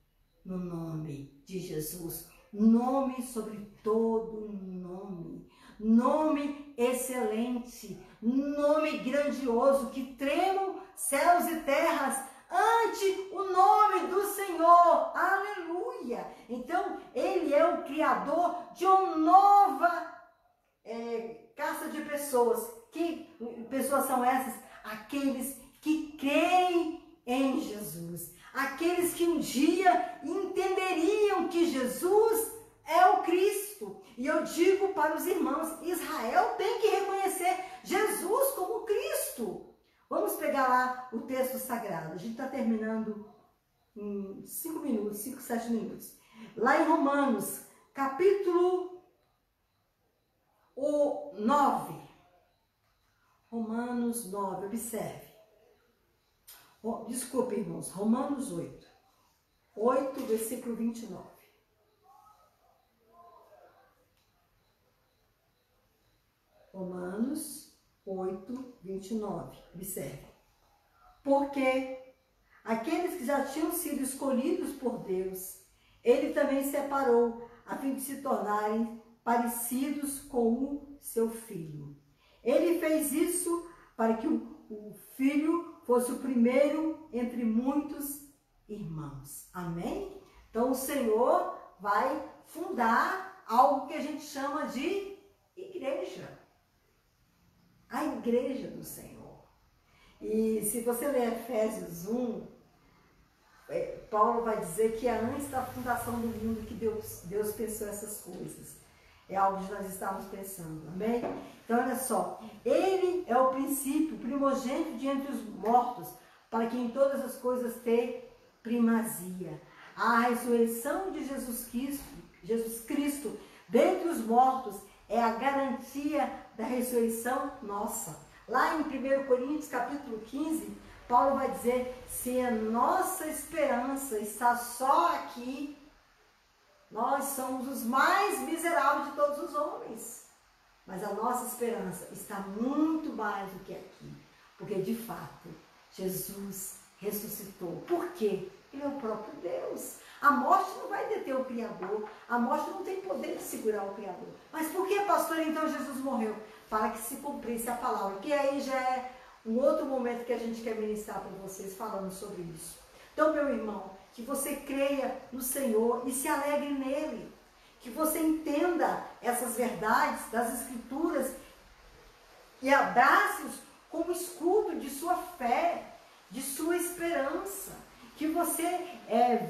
no nome de Jesus. Nome sobre todo nome. Nome excelente. Nome grandioso que tremam céus e terras ante o nome do Senhor. Aleluia! Então, ele é o criador de uma nova casta de pessoas. Que pessoas são essas? Aqueles que creem em Jesus. Aqueles que um dia entenderiam que Jesus é o Cristo. E eu digo para os irmãos, Israel tem que reconhecer Jesus como Cristo. Vamos pegar lá o texto sagrado. A gente está terminando em 5 minutos, 5, 7 minutos. Lá em Romanos, capítulo 9. Romanos 9, observe. Desculpe, irmãos, Romanos 8. 8, versículo 29. Romanos 8, 29. Observe. Porque aqueles que já tinham sido escolhidos por Deus, ele também separou, a fim de se tornarem parecidos com o seu Filho. Ele fez isso para que o Filho fosse o primeiro entre muitos irmãos. Amém? Então o Senhor vai fundar algo que a gente chama de igreja. A igreja do Senhor. E se você ler Efésios 1, Paulo vai dizer que é antes da fundação do mundo que Deus pensou essas coisas. É algo que nós estamos pensando, amém? Então, olha só. Ele é o princípio, primogênito de entre os mortos, para que em todas as coisas tenha primazia. A ressurreição de Jesus Cristo dentre os mortos é a garantia da ressurreição nossa. Lá em 1 Coríntios, capítulo 15, Paulo vai dizer, se a nossa esperança está só aqui, nós somos os mais miseráveis de todos os homens. Mas a nossa esperança está muito mais do que aqui. Porque, de fato, Jesus ressuscitou. Por quê? Ele é o próprio Deus. A morte não vai deter o Criador. A morte não tem poder de segurar o Criador. Mas por que, pastor, então Jesus morreu? Para que se cumprisse a palavra. Que aí já é um outro momento que a gente quer ministrar para vocês falando sobre isso. Então, meu irmão, que você creia no Senhor e se alegre nele. Que você entenda essas verdades das Escrituras e abrace-os como escudo de sua fé, de sua esperança. Que você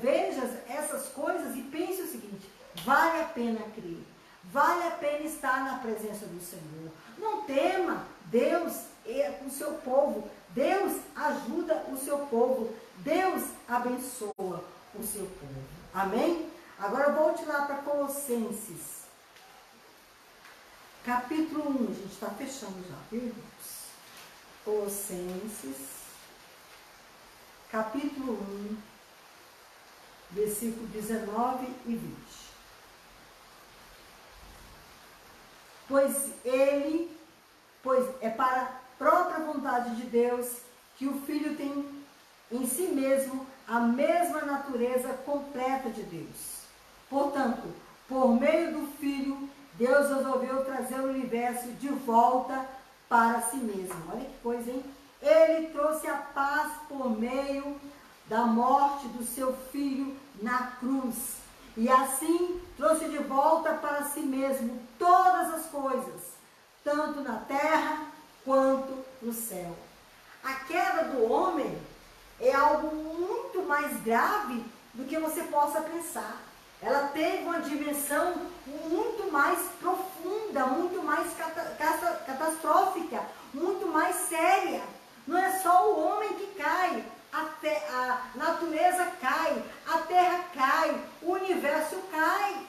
veja essas coisas e pense o seguinte, vale a pena crer, vale a pena estar na presença do Senhor. Não tema, Deus é com o seu povo, Deus ajuda o seu povo, Deus abençoa o seu povo. Amém? Agora volte lá para Colossenses, capítulo 1, a gente está fechando já, viu, irmãos? Colossenses, capítulo 1, versículo 19 e 20. Pois é para a própria vontade de Deus que o Filho tem em si mesmo a mesma natureza completa de Deus. Portanto, por meio do Filho, Deus resolveu trazer o universo de volta para si mesmo. Olha que coisa, hein? Ele trouxe a paz por meio da morte do seu filho na cruz. E assim trouxe de volta para si mesmo todas as coisas, tanto na terra quanto no céu. A queda do homem é algo muito mais grave do que você possa pensar. Ela teve uma dimensão muito mais profunda, muito mais catastrófica, muito mais séria. Não é só o homem que cai, a natureza cai, a terra cai, o universo cai.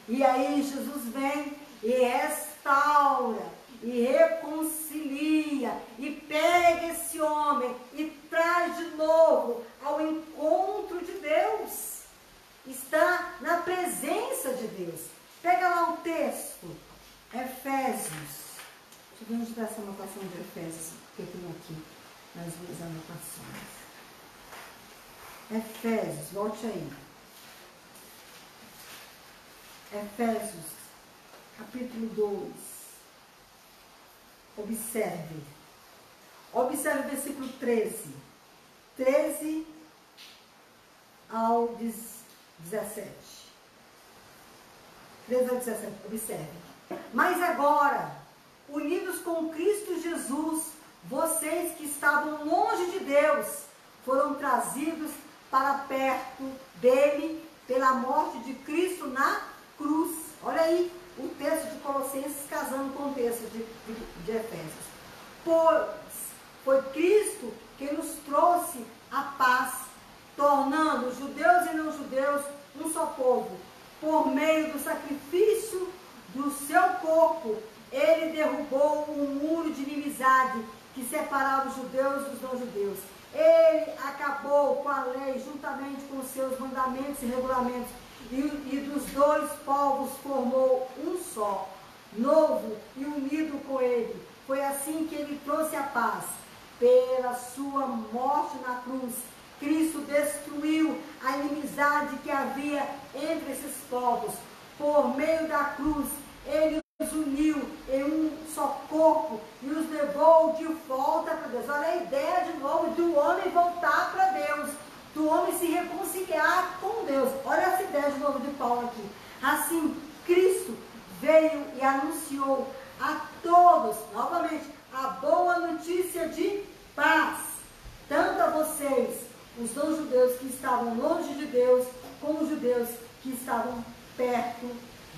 E aí Jesus vem e restaura, e reconcilia, e pega esse homem e traz de novo ao encontro de Deus. Está na presença de Deus. Pega lá o texto, Efésios. Deixa eu ver onde está essa anotação de Efésios, que eu tenho aqui nas minhas anotações. Efésios, volte aí. Efésios, capítulo 2. Observe. Observe o versículo 13. 13 ao 17. 13 ao 17, observe. Mas agora, unidos com Cristo Jesus, vocês que estavam longe de Deus, foram trazidos para perto dele pela morte de Cristo na cruz. Olha aí o texto de Colossenses casando com o texto de Efésios. Pois foi Cristo que nos trouxe a paz, tornando judeus e não judeus um só povo. Por meio do sacrifício do seu corpo, ele derrubou um muro de inimizade que separava os judeus dos não-judeus. Ele acabou com a lei juntamente com os seus mandamentos e regulamentos, e dos dois povos formou um só, novo e unido com ele. Foi assim que ele trouxe a paz. Pela sua morte na cruz, Cristo destruiu a inimizade que havia entre esses povos. Por meio da cruz, ele os uniu em um só corpo e os levou de volta para Deus. Olha a ideia de novo do homem voltar para Deus, do homem se reconciliar com Deus. Olha essa ideia de novo de Paulo aqui. Assim, Cristo veio e anunciou a todos, novamente, a boa notícia de paz, tanto a vocês, os não-judeus que estavam longe de Deus, como os judeus que estavam perto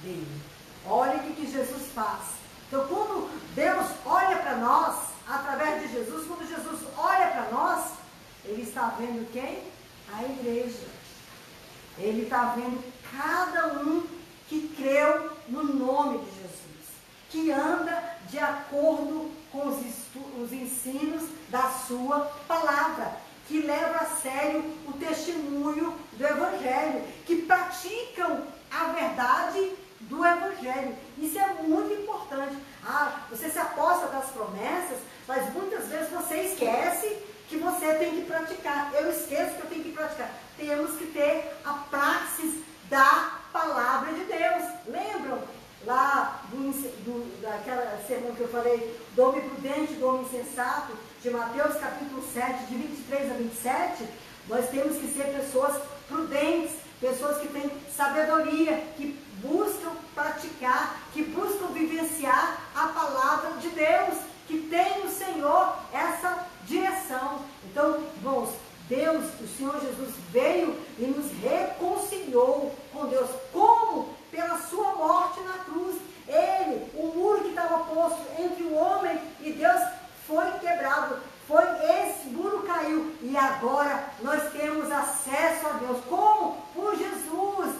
dele. Olha o que Jesus faz. Então, quando Deus olha para nós, através de Jesus, quando Jesus olha para nós, ele está vendo quem? A igreja. Ele está vendo cada um que creu no nome de Jesus, que anda de acordo com os ensinos da sua palavra, que leva a sério o testemunho do Evangelho, que praticam a verdade do Evangelho. Isso é muito importante. Você se aposta das promessas, mas muitas vezes você esquece que você tem que praticar. Eu esqueço que eu tenho que praticar. Temos que ter a praxis da palavra de Deus. Lembram lá daquela sermão que eu falei, do homem prudente, do homem sensato, de Mateus capítulo 7, de 23 a 27? Nós temos que ser pessoas prudentes, pessoas que têm sabedoria, que buscam praticar, que buscam vivenciar a palavra de Deus, que tem no Senhor essa direção. Então, irmãos, Deus, o Senhor Jesus veio e nos reconciliou com Deus. Como? Pela sua morte na cruz. Ele, o muro que estava posto entre o homem e Deus, foi quebrado. Esse muro caiu. E agora nós temos acesso a Deus. Como? Por Jesus.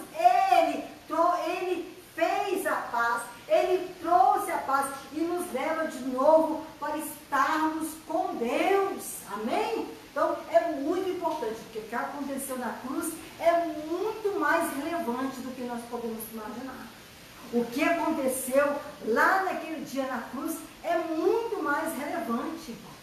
Ele fez a paz. Ele trouxe a paz e nos leva de novo para estarmos com Deus. Amém? Então é muito importante, porque o que aconteceu na cruz é muito mais relevante do que nós podemos imaginar. O que aconteceu lá naquele dia na cruz é muito mais relevante, irmãos.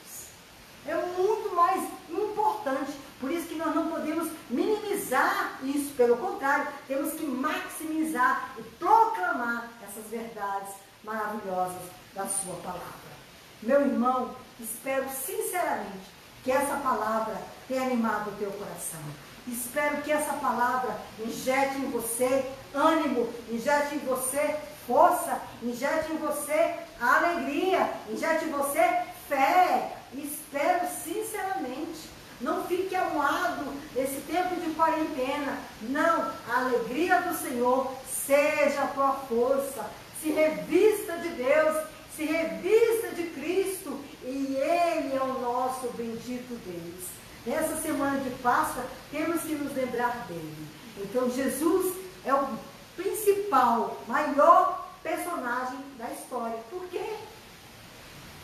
É muito mais importante. Por isso que nós não podemos minimizar isso. Pelo contrário, temos que maximizar e proclamar essas verdades maravilhosas da sua palavra. Meu irmão, espero sinceramente que essa palavra tenha animado o teu coração. Espero que essa palavra injete em você ânimo, injete em você força, injete em você alegria, injete em você fé. Espero sinceramente. Não fique amuado esse tempo de quarentena. Não, a alegria do Senhor seja a tua força. Se revista de Deus, se revista de Cristo, e Ele é o nosso bendito Deus. Nessa semana de Páscoa, temos que nos lembrar dele. Então, Jesus é o principal, maior personagem da história. Por quê?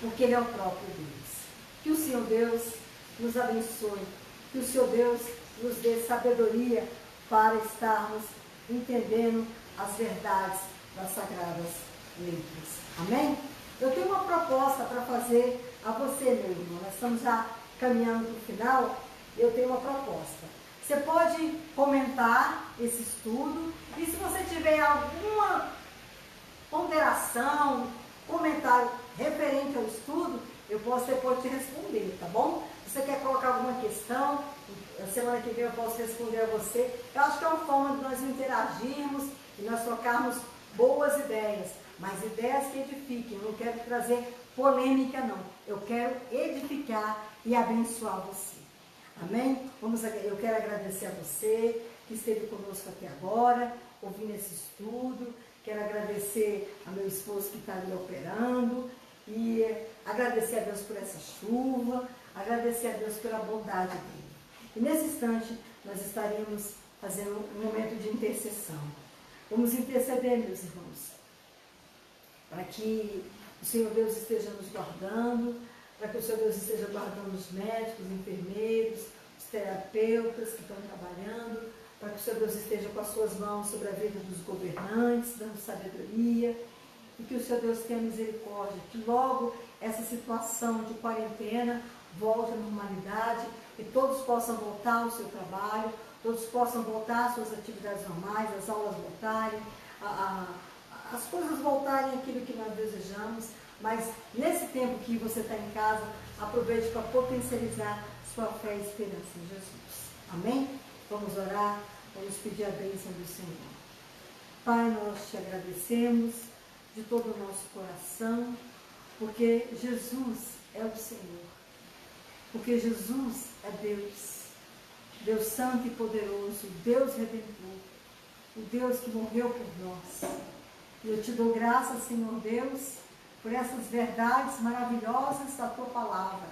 Porque Ele é o próprio Deus. Que o Senhor Deus nos abençoe, que o Senhor Deus nos dê sabedoria para estarmos entendendo as verdades das Sagradas Letras. Amém? Eu tenho uma proposta para fazer a você, meu irmão. Nós estamos já caminhando para o final. Eu tenho uma proposta. Você pode comentar esse estudo, e se você tiver alguma ponderação, comentário referente ao estudo, eu posso depois te responder, tá bom? Se você quer colocar alguma questão, na semana que vem eu posso responder a você. Eu acho que é uma forma de nós interagirmos e nós trocarmos boas ideias, mas ideias que edifiquem. Eu não quero trazer polêmica, não. Eu quero edificar e abençoar você. Amém? Eu quero agradecer a você que esteve conosco até agora, ouvindo esse estudo. Quero agradecer a meu esposo que está ali operando. E agradecer a Deus por essa chuva, agradecer a Deus pela bondade dele. E nesse instante, nós estaremos fazendo um momento de intercessão. Vamos interceder, meus irmãos, para que o Senhor Deus esteja nos guardando, para que o Senhor Deus esteja guardando os médicos, os enfermeiros, os terapeutas que estão trabalhando, para que o Senhor Deus esteja com as suas mãos sobre a vida dos governantes, dando sabedoria, e que o Senhor Deus tenha misericórdia, que logo essa situação de quarentena volte à normalidade, que todos possam voltar ao seu trabalho, todos possam voltar às suas atividades normais, as aulas voltarem, as coisas voltarem àquilo que nós desejamos, mas nesse tempo que você está em casa, aproveite para potencializar sua fé e esperança em Jesus. Amém? Vamos orar, vamos pedir a bênção do Senhor. Pai, nós te agradecemos de todo o nosso coração, porque Jesus é o Senhor, porque Jesus é Deus, Deus Santo e Poderoso, Deus Redentor, o Deus que morreu por nós. E eu te dou graças, Senhor Deus, por essas verdades maravilhosas da tua palavra,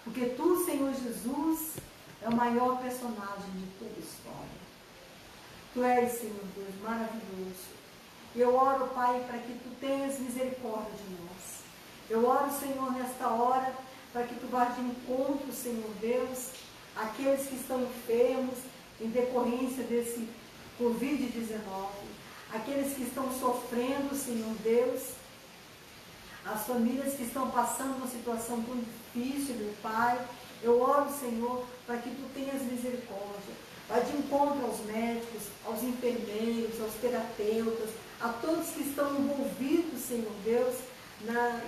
porque tu, Senhor Jesus, é o maior personagem de toda a história. Tu és, Senhor Deus, maravilhoso. E eu oro, Pai, para que tu tenhas misericórdia de nós. Eu oro, Senhor, nesta hora, para que tu vá de encontro, Senhor Deus, àqueles que estão enfermos em decorrência desse Covid-19, aqueles que estão sofrendo, Senhor Deus, as famílias que estão passando uma situação tão difícil, meu Pai. Eu oro, Senhor, para que tu tenhas misericórdia. Vai de encontro aos médicos, aos enfermeiros, aos terapeutas, a todos que estão envolvidos, Senhor Deus,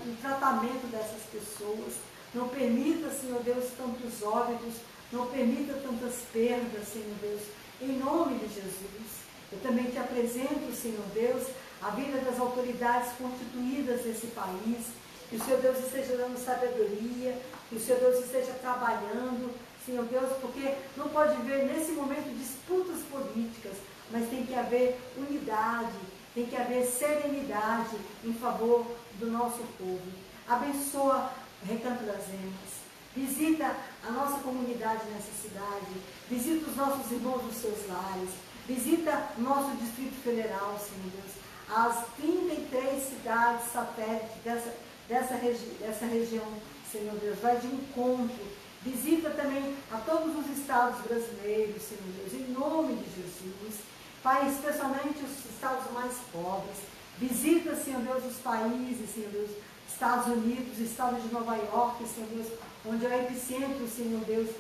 no tratamento dessas pessoas. Não permita, Senhor Deus, tantos óbitos, não permita tantas perdas, Senhor Deus, em nome de Jesus. Eu também te apresento, Senhor Deus, a vida das autoridades constituídas desse país, que o Senhor Deus esteja dando sabedoria, que o Senhor Deus esteja trabalhando, Senhor Deus, porque não pode haver nesse momento disputas políticas, mas tem que haver unidade, tem que haver serenidade em favor do nosso povo. Abençoa o Recanto das Emas, visita a nossa comunidade nessa cidade, visita os nossos irmãos nos seus lares, visita o nosso Distrito Federal, Senhor Deus, as 33 cidades satélites dessa região, Senhor Deus, vai de encontro. Visita também a todos os estados brasileiros, Senhor Deus, em nome de Jesus. Pai, especialmente os estados mais pobres. Visita, Senhor Deus, os países, Senhor Deus, Estados Unidos, estado de Nova York, Senhor Deus, onde é o epicentro, Senhor Deus,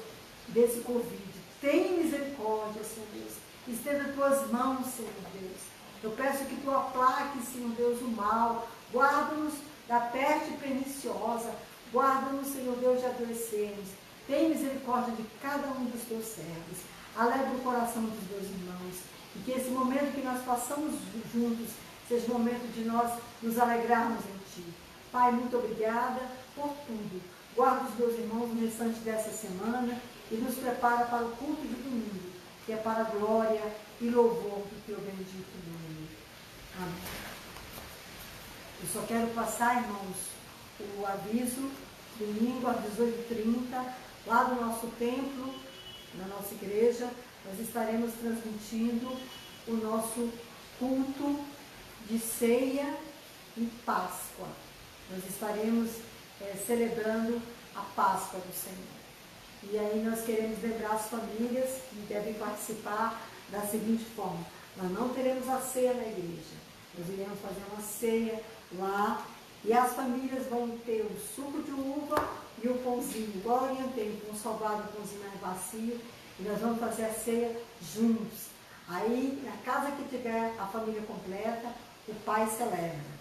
desse Covid. Tem misericórdia, Senhor Deus. Estenda as tuas mãos, Senhor Deus. Eu peço que Tu aplaques, Senhor Deus, o mal. Guarda-nos da peste perniciosa. Guarda-nos, Senhor Deus, de adoecermos. Tem misericórdia de cada um dos Teus servos. Alegra o coração dos meus irmãos. E que esse momento que nós passamos juntos seja o momento de nós nos alegrarmos em Ti. Pai, muito obrigada por tudo. Guarda os meus irmãos no restante dessa semana e nos prepara para o culto de domingo, que é para a glória e louvor do Teu bendito nome. Amém. Eu só quero passar, irmãos, o aviso, domingo às 18h30, lá no nosso templo, na nossa igreja, nós estaremos transmitindo o nosso culto de ceia e Páscoa. Nós estaremos celebrando a Páscoa do Senhor. E aí nós queremos lembrar as famílias que devem participar da seguinte forma: nós não teremos a ceia na igreja, nós iremos fazer uma ceia lá e as famílias vão ter o suco de uva e o pãozinho, igual eu orientei, com salgado, o pãozinho mais macio, e nós vamos fazer a ceia juntos. Aí, na casa que tiver a família completa, o pai celebra.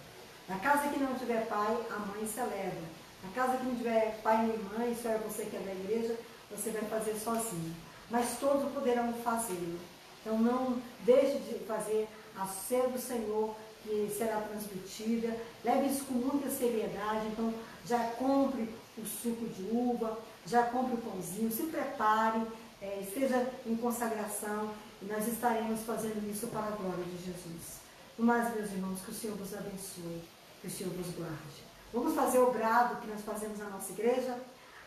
Na casa que não tiver pai, a mãe celebra. Na casa que não tiver pai nem mãe, só é você que é da igreja, você vai fazer sozinho. Mas todos poderão fazê-lo. Então não deixe de fazer a ceia do Senhor, que será transmitida. Leve isso com muita seriedade. Então já compre o suco de uva, já compre o pãozinho, se prepare, esteja em consagração, e nós estaremos fazendo isso para a glória de Jesus. No mais, meus irmãos, que o Senhor vos abençoe, que o Senhor vos guarde. Vamos fazer o brado que nós fazemos na nossa igreja?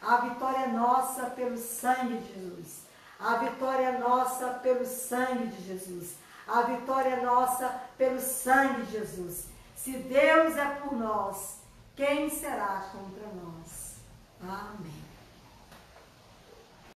A vitória é nossa pelo sangue de Jesus. A vitória é nossa pelo sangue de Jesus. A vitória é nossa pelo sangue de Jesus. Se Deus é por nós, quem será contra nós? Amém.